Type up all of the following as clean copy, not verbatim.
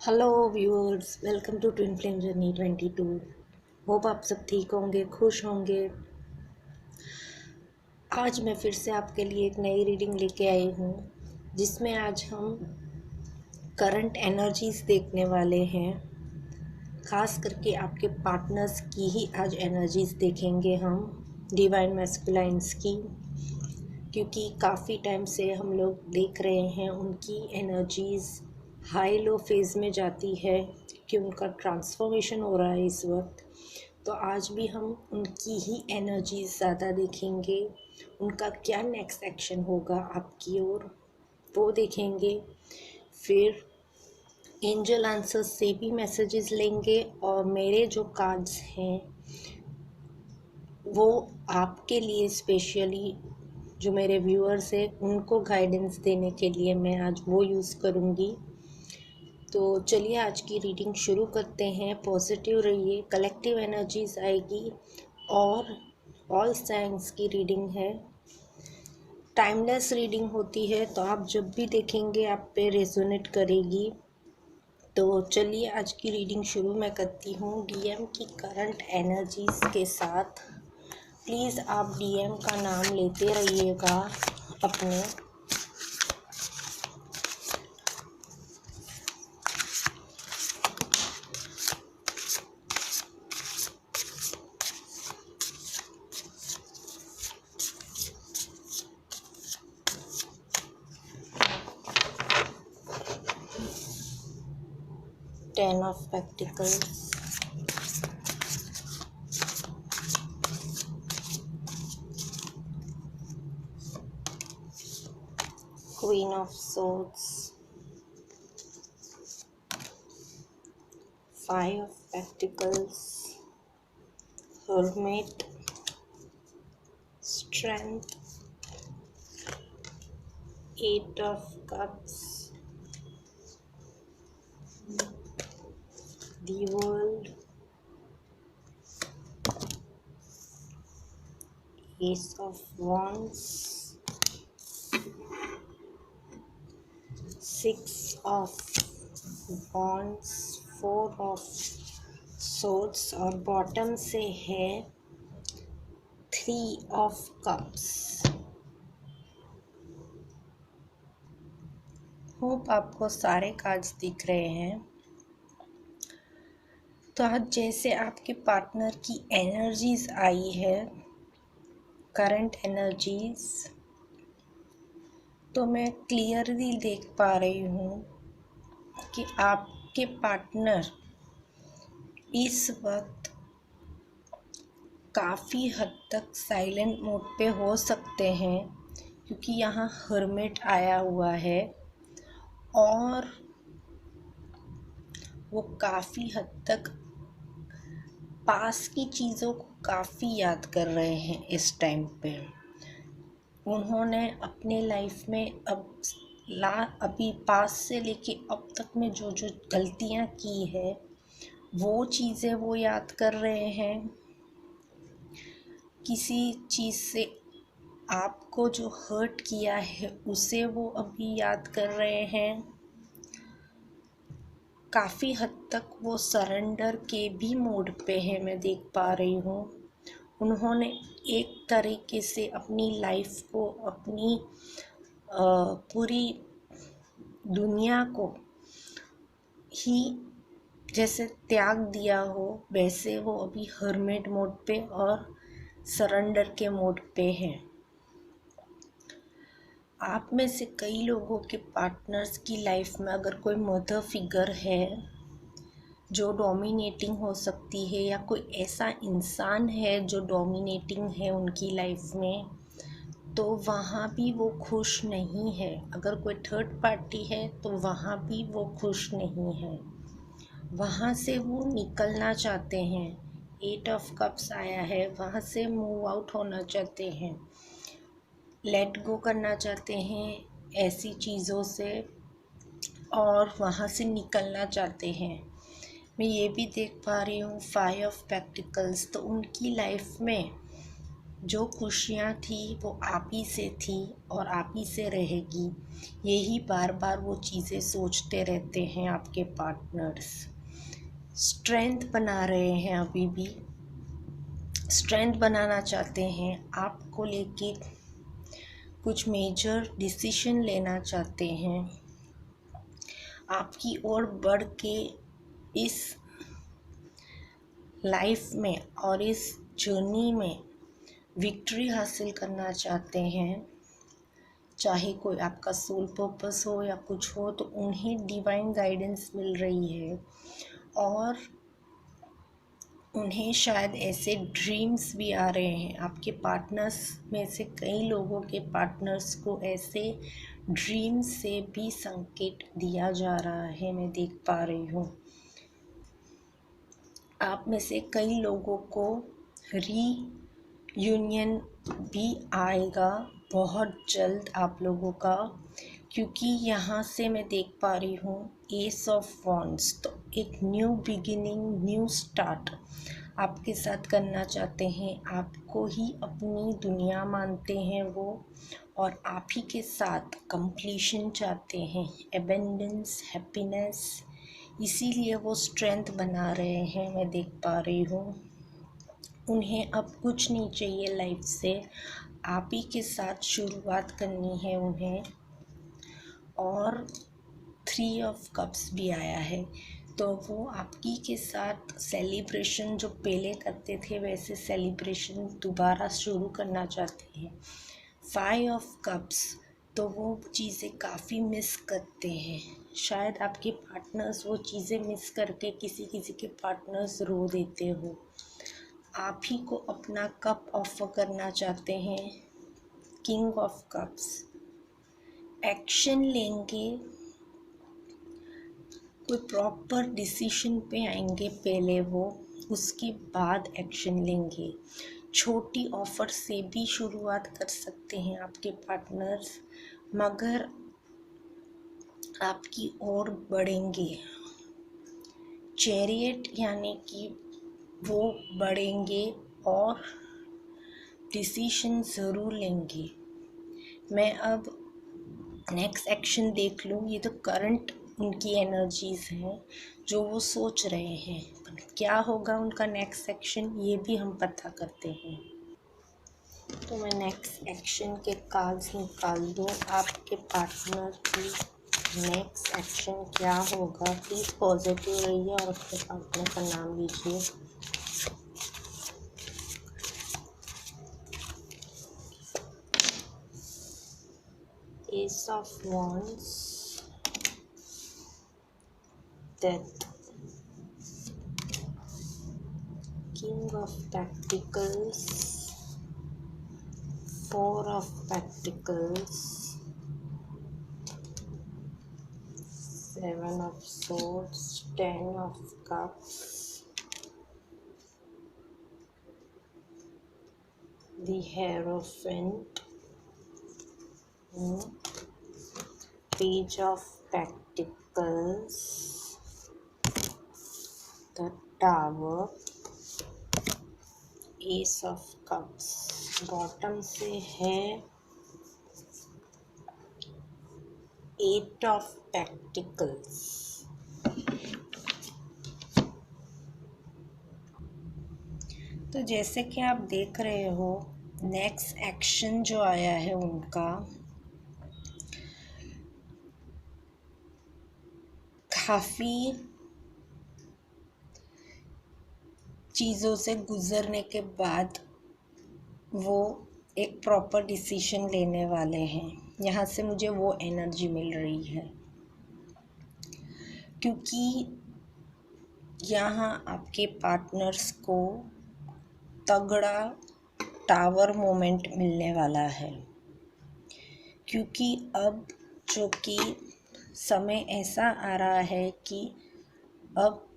Hello viewers, welcome to twin flame journey 22। Hope आप सब ठीक होंगे, खुश होंगे। आज मैं फिर से आपके लिए एक नई रीडिंग लेके आई हूँ, जिसमें आज हम करंट एनर्जीज देखने वाले हैं। खास करके आपके पार्टनर्स की ही आज एनर्जीज देखेंगे हम, डिवाइन मैस्कुलाइन्स की, क्योंकि काफ़ी टाइम से हम लोग देख रहे हैं उनकी एनर्जीज़ हाई लो फेज़ में जाती है, कि उनका ट्रांसफॉर्मेशन हो रहा है इस वक्त। तो आज भी हम उनकी ही एनर्जीज़ ज़्यादा देखेंगे, उनका क्या नेक्स्ट एक्शन होगा आपकी ओर वो देखेंगे। फिर एंजल आंसर्स से भी मैसेजेस लेंगे, और मेरे जो कार्ड्स हैं वो आपके लिए स्पेशली जो मेरे व्यूअर्स हैं उनको गाइडेंस देने के लिए मैं आज वो यूज़ करूँगी। तो चलिए आज की रीडिंग शुरू करते हैं। पॉजिटिव रहिए, कलेक्टिव एनर्जीज आएगी, और ऑल साइंस की रीडिंग है। टाइमलेस रीडिंग होती है, तो आप जब भी देखेंगे आप पे रेजोनेट करेगी। तो चलिए आज की रीडिंग शुरू मैं करती हूँ डीएम की करंट एनर्जीज के साथ। प्लीज़ आप डीएम का नाम लेते रहिएगा अपने। 10 of Pentacles, Queen of Swords, 5 of Pentacles, Hermit, Strength, 8 of Cups, the World, Ace of Wands, 6 of Wands, 4 of Swords, और बॉटम से है 3 of Cups। होप आपको सारे कार्ड्स दिख रहे हैं। तो आज जैसे आपके पार्टनर की एनर्जीज आई है, करंट एनर्जीज, तो मैं क्लियरली देख पा रही हूँ कि आपके पार्टनर इस वक्त काफ़ी हद तक साइलेंट मोड पे हो सकते हैं, क्योंकि यहाँ हर्मिट आया हुआ है और वो काफ़ी हद तक पास की चीज़ों को काफ़ी याद कर रहे हैं इस टाइम पे। उन्होंने अपने लाइफ में अभी पास से लेके अब तक में जो जो गलतियाँ की है वो चीज़ें वो याद कर रहे हैं। किसी चीज़ से आपको जो हर्ट किया है उसे वो अभी याद कर रहे हैं। काफ़ी हद तक वो सरेंडर के भी मोड पे है, मैं देख पा रही हूँ। उन्होंने एक तरीके से अपनी लाइफ को, अपनी पूरी दुनिया को ही जैसे त्याग दिया हो, वैसे वो अभी हर्मिट मोड पे और सरेंडर के मोड पे हैं। आप में से कई लोगों के पार्टनर्स की लाइफ में अगर कोई मदर फिगर है जो डोमिनेटिंग हो सकती है, या कोई ऐसा इंसान है जो डोमिनेटिंग है उनकी लाइफ में, तो वहाँ भी वो खुश नहीं है। अगर कोई थर्ड पार्टी है तो वहाँ भी वो खुश नहीं है, वहाँ से वो निकलना चाहते हैं। 8 ऑफ कप्स आया है, वहाँ से मूव आउट होना चाहते हैं, लेट गो करना चाहते हैं ऐसी चीज़ों से, और वहाँ से निकलना चाहते हैं। मैं ये भी देख पा रही हूँ 5 ऑफ पेंटिकल्स, तो उनकी लाइफ में जो खुशियाँ थी वो आप ही से थी और आप ही से रहेगी। यही बार बार वो चीज़ें सोचते रहते हैं आपके पार्टनर्स। स्ट्रेंथ बना रहे हैं, अभी भी स्ट्रेंथ बनाना चाहते हैं, आपको लेके कुछ मेजर डिसीजन लेना चाहते हैं, आपकी ओर बढ़ के इस लाइफ में और इस जर्नी में विक्ट्री हासिल करना चाहते हैं। चाहे कोई आपका सोल पर्पस हो या कुछ हो, तो उन्हें डिवाइन गाइडेंस मिल रही है और उन्हें शायद ऐसे ड्रीम्स भी आ रहे हैं। आपके पार्टनर्स में से कई लोगों के पार्टनर्स को ऐसे ड्रीम से भी संकेत दिया जा रहा है, मैं देख पा रही हूँ। आप में से कई लोगों को रीयूनियन भी आएगा बहुत जल्द आप लोगों का, क्योंकि यहाँ से मैं देख पा रही हूँ एस ऑफ वॉन्ड्स। तो एक न्यू बिगिनिंग, न्यू स्टार्ट आपके साथ करना चाहते हैं। आपको ही अपनी दुनिया मानते हैं वो, और आप ही के साथ कंप्लीशन चाहते हैं, एबेंडेंस, हैप्पीनेस। इसीलिए वो स्ट्रेंथ बना रहे हैं, मैं देख पा रही हूँ। उन्हें अब कुछ नहीं चाहिए लाइफ से, आप ही के साथ शुरुआत करनी है उन्हें। और 3 ऑफ कप्स भी आया है, तो वो आपकी के साथ सेलिब्रेशन जो पहले करते थे वैसे सेलिब्रेशन दोबारा शुरू करना चाहते हैं। 5 ऑफ कप्स, तो वो चीज़ें काफ़ी मिस करते हैं। शायद आपके पार्टनर्स वो चीज़ें मिस करके किसी किसी के पार्टनर्स रो देते हो। आप ही को अपना कप ऑफर करना चाहते हैं। किंग ऑफ कप्स, एक्शन लेंगे, कोई प्रॉपर डिसीजन पे आएंगे पहले वो, उसके बाद एक्शन लेंगे। छोटी ऑफ़र से भी शुरुआत कर सकते हैं आपके पार्टनर्स, मगर आपकी ओर बढ़ेंगे। चैरियट यानी कि वो बढ़ेंगे और डिसीजन ज़रूर लेंगे। मैं अब नेक्स्ट एक्शन देख लूँ। ये तो करंट उनकी एनर्जीज़ हैं जो वो सोच रहे हैं, क्या होगा उनका नेक्स्ट एक्शन ये भी हम पता करते हैं। तो मैं नेक्स्ट एक्शन के कार्ड्स निकाल दूँ। आपके पार्टनर की नेक्स्ट एक्शन क्या होगा? प्लीज़ पॉजिटिव रहिए और अपने पार्टनर का नाम लीजिए। S of wands, death, king of pentacles, 4 of Pentacles, 7 of Swords, 10 of Cups, the Hierophant, Page of Pentacles, the Tower, Ace of Cups। Bottom से है 8 of Pentacles। तो जैसे कि आप देख रहे हो, नेक्स्ट एक्शन जो आया है उनका, काफ़ी चीज़ों से गुज़रने के बाद वो एक प्रॉपर डिसीजन लेने वाले हैं। यहाँ से मुझे वो एनर्जी मिल रही है, क्योंकि यहाँ आपके पार्टनर्स को तगड़ा टावर मोमेंट मिलने वाला है। क्योंकि अब जो कि समय ऐसा आ रहा है कि अब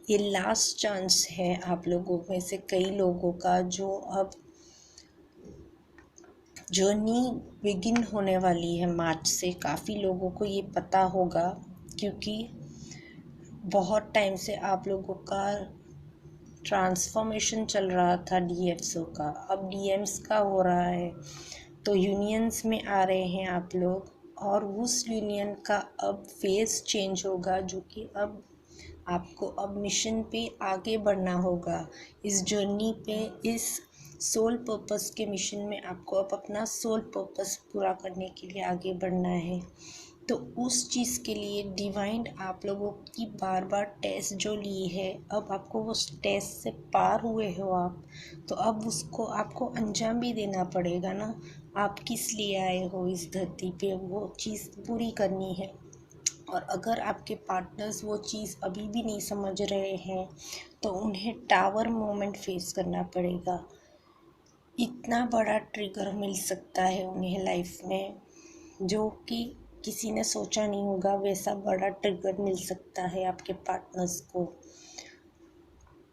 ये लास्ट चांस है आप लोगों में से कई लोगों का, जो अब जर्नी बिगिन होने वाली है मार्च से। काफ़ी लोगों को ये पता होगा, क्योंकि बहुत टाइम से आप लोगों का ट्रांसफॉर्मेशन चल रहा था डीएफओ का, अब डीएम्स का हो रहा है। तो यूनियंस में आ रहे हैं आप लोग, और उस यूनियन का अब फेज चेंज होगा, जो कि अब आपको अब मिशन पे आगे बढ़ना होगा। इस जर्नी पे, इस सोल पर्पस के मिशन में आपको अब अपना सोल पर्पस पूरा करने के लिए आगे बढ़ना है। तो उस चीज़ के लिए डिवाइन आप लोगों की बार बार टेस्ट जो ली है, अब आपको वो टेस्ट से पार हुए हो आप, तो अब उसको आपको अंजाम भी देना पड़ेगा ना। आप किस लिए आए हो इस धरती पे, वो चीज़ पूरी करनी है। और अगर आपके पार्टनर्स वो चीज़ अभी भी नहीं समझ रहे हैं, तो उन्हें टावर मोमेंट फेस करना पड़ेगा। इतना बड़ा ट्रिगर मिल सकता है उन्हें लाइफ में, जो कि किसी ने सोचा नहीं होगा, वैसा बड़ा ट्रिगर मिल सकता है आपके पार्टनर्स को।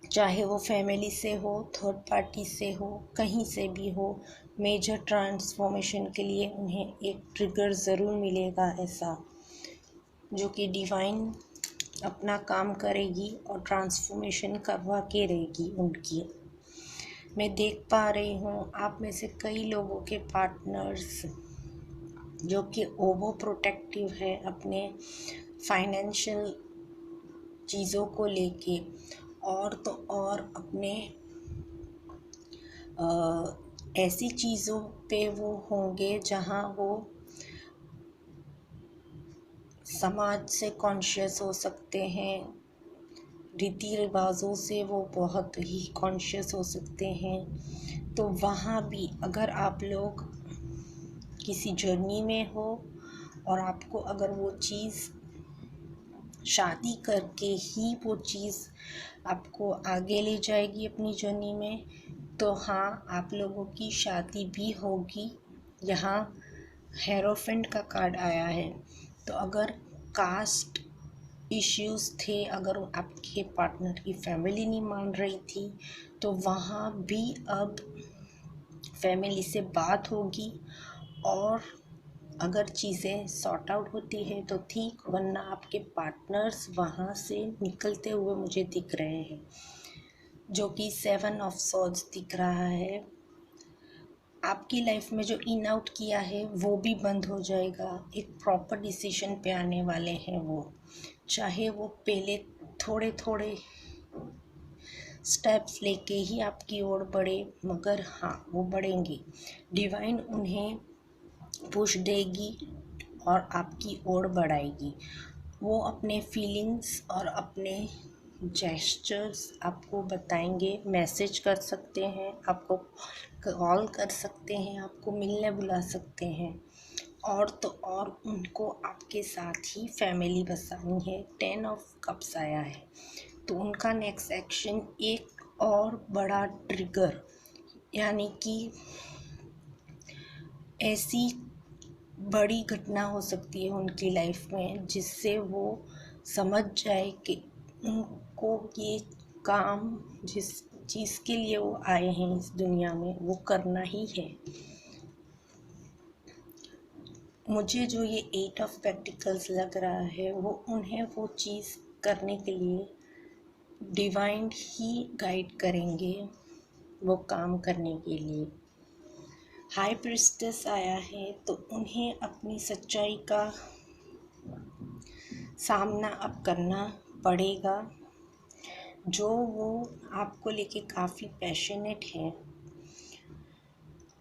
चाहे वो फैमिली से हो, थर्ड पार्टी से हो, कहीं से भी हो, मेजर ट्रांसफॉर्मेशन के लिए उन्हें एक ट्रिगर ज़रूर मिलेगा ऐसा, जो कि डिवाइन अपना काम करेगी और ट्रांसफॉर्मेशन करवा के रहेगी उनकी। मैं देख पा रही हूँ आप में से कई लोगों के पार्टनर्स जो कि ओवर प्रोटेक्टिव है अपने फाइनेंशियल चीज़ों को लेके, और तो और अपने ऐसी चीज़ों पे वो होंगे जहाँ वो समाज से कॉन्शियस हो सकते हैं, रीति रिवाजों से वो बहुत ही कॉन्शियस हो सकते हैं। तो वहाँ भी अगर आप लोग किसी जर्नी में हो, और आपको अगर वो चीज़ शादी करके ही वो चीज़ आपको आगे ले जाएगी अपनी जर्नी में, तो हाँ, आप लोगों की शादी भी होगी। यहाँ हेरोफेंट का कार्ड आया है। तो अगर कास्ट इश्यूज़ थे, अगर आपके पार्टनर की फैमिली नहीं मान रही थी, तो वहाँ भी अब फैमिली से बात होगी, और अगर चीज़ें सॉर्ट आउट होती है तो ठीक, वरना आपके पार्टनर्स वहाँ से निकलते हुए मुझे दिख रहे हैं, जो कि 7 ऑफ सॉर्ड्स दिख रहा है। आपकी लाइफ में जो इन आउट किया है वो भी बंद हो जाएगा, एक प्रॉपर डिसीजन पे आने वाले हैं वो। चाहे वो पहले थोड़े थोड़े स्टेप्स लेके ही आपकी ओर बढ़े, मगर हाँ, वो बढ़ेंगे। डिवाइन उन्हें पुश देगी और आपकी ओर बढ़ाएगी। वो अपने फीलिंग्स और अपने जेस्चर्स आपको बताएंगे, मैसेज कर सकते हैं, आपको कॉल कर सकते हैं, आपको मिलने बुला सकते हैं, और तो और उनको आपके साथ ही फैमिली बसानी है। 10 ऑफ कप्स आया है, तो उनका नेक्स्ट एक्शन एक और बड़ा ट्रिगर, यानी कि ऐसी बड़ी घटना हो सकती है उनकी लाइफ में, जिससे वो समझ जाए कि उनको ये काम, जिस चीज़ के लिए वो आए हैं इस दुनिया में, वो करना ही है। मुझे जो ये 8 ऑफ पेंटिकल्स लग रहा है, वो उन्हें वो चीज़ करने के लिए डिवाइन ही गाइड करेंगे, वो काम करने के लिए। हाई प्रिस्टेस आया है, तो उन्हें अपनी सच्चाई का सामना अब करना पड़ेगा। जो वो आपको लेके काफ़ी पैशनेट है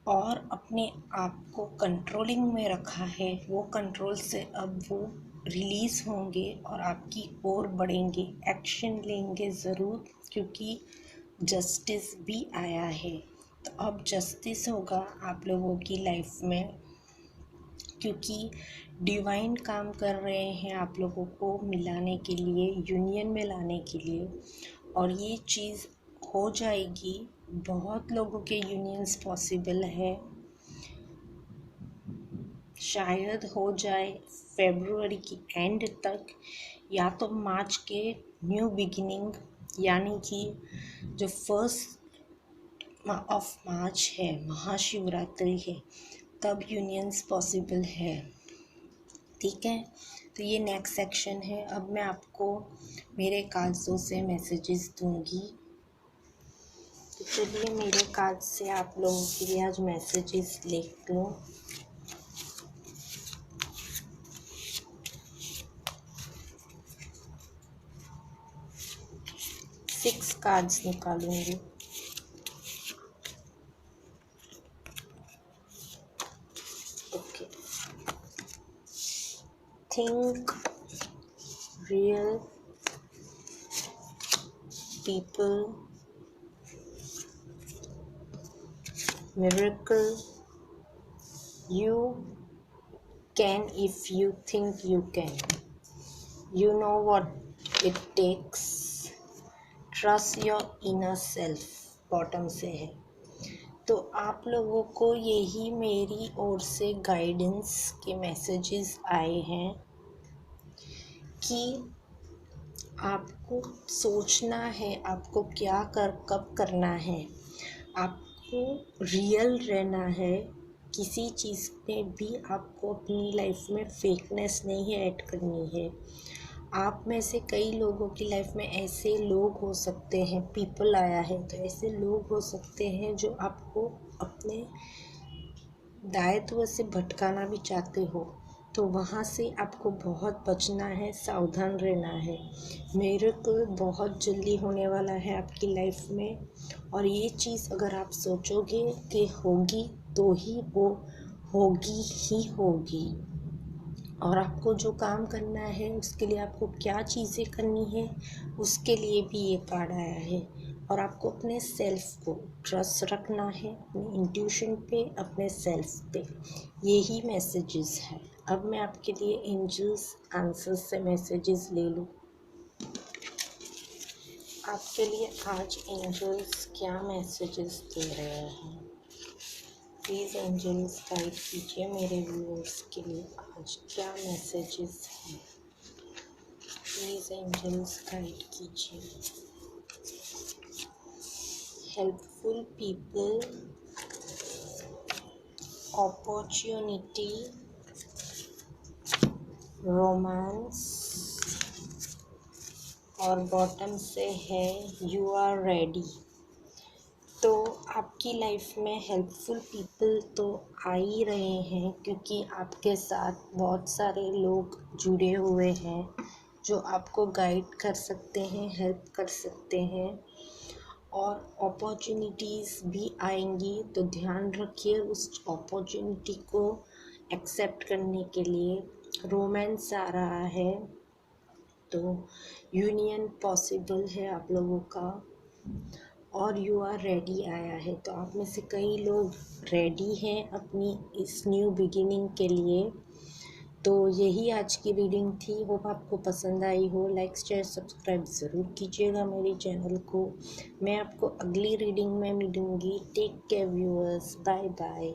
और अपने आप को कंट्रोलिंग में रखा है, वो कंट्रोल से अब वो रिलीज़ होंगे और आपकी ओर बढ़ेंगे, एक्शन लेंगे ज़रूर, क्योंकि जस्टिस भी आया है। तो अब जस्टिस होगा आप लोगों की लाइफ में, क्योंकि डिवाइन काम कर रहे हैं आप लोगों को मिलाने के लिए, यूनियन में लाने के लिए, और ये चीज़ हो जाएगी। बहुत लोगों के यूनियंस पॉसिबल है, शायद हो जाए फरवरी की एंड तक, या तो मार्च के न्यू बिगिनिंग, यानी कि जो फर्स्ट ऑफ मार्च है, महाशिवरात्रि है, तब यूनियंस पॉसिबल है। ठीक है, तो ये नेक्स्ट सेक्शन है। अब मैं आपको मेरे कार्ड्सों से मैसेजेस दूंगी। तो चलिए मेरे कार्ड से आप लोगों के लिए आज मैसेजेस लिख लो। सिक्स कार्ड्स निकालूंगी। Okay, think real people, miracle, you can if you think you can, you know what it takes, trust your inner self, bottom से है। तो आप लोगों को यही मेरी ओर से गाइडेंस के मैसेजेस आए हैं कि आपको सोचना है आपको क्या कब करना है। आपको रियल रहना है, किसी चीज़ में भी आपको अपनी लाइफ में फेकनेस नहीं ऐड करनी है। आप में से कई लोगों की लाइफ में ऐसे लोग हो सकते हैं, पीपल आया है तो ऐसे लोग हो सकते हैं जो आपको अपने दायित्व से भटकाना भी चाहते हो, तो वहाँ से आपको बहुत बचना है, सावधान रहना है। मिरेकल बहुत जल्दी होने वाला है आपकी लाइफ में, और ये चीज़ अगर आप सोचोगे कि होगी तो ही वो होगी ही होगी। और आपको जो काम करना है उसके लिए आपको क्या चीज़ें करनी है उसके लिए भी ये कार्ड आया है। और आपको अपने सेल्फ को ट्रस्ट रखना है, अपने इंट्यूशन पे, अपने सेल्फ पे। यही मैसेजेस है। अब मैं आपके लिए एंजल्स आंसर्स से मैसेजेस ले लूँ। आपके लिए आज एंजल्स क्या मैसेजेस दे रहे हैं? प्लीज़ एंजल्स गाइड कीजिए मेरे व्यूअर्स के लिए आज क्या मैसेजेस हैं। प्लीज़ एंजल्स गाइड कीजिए। हेल्पफुल पीपल, अपॉर्चुनिटी, रोमांस, और बॉटम से है यू आर रेडी। तो आपकी लाइफ में हेल्पफुल पीपल तो आ ही रहे हैं, क्योंकि आपके साथ बहुत सारे लोग जुड़े हुए हैं जो आपको गाइड कर सकते हैं, हेल्प कर सकते हैं। और अपॉर्चुनिटीज़ भी आएंगी, तो ध्यान रखिए उस अपॉर्चुनिटी को एक्सेप्ट करने के लिए। रोमांस आ रहा है, तो यूनियन पॉसिबल है आप लोगों का। और यू आर रेडी आया है, तो आप में से कई लोग रेडी हैं अपनी इस न्यू बिगिनिंग के लिए। तो यही आज की रीडिंग थी। होप आपको पसंद आई हो। लाइक शेयर सब्सक्राइब ज़रूर कीजिएगा मेरे चैनल को। मैं आपको अगली रीडिंग में मिलूँगी। Take care viewers, bye bye.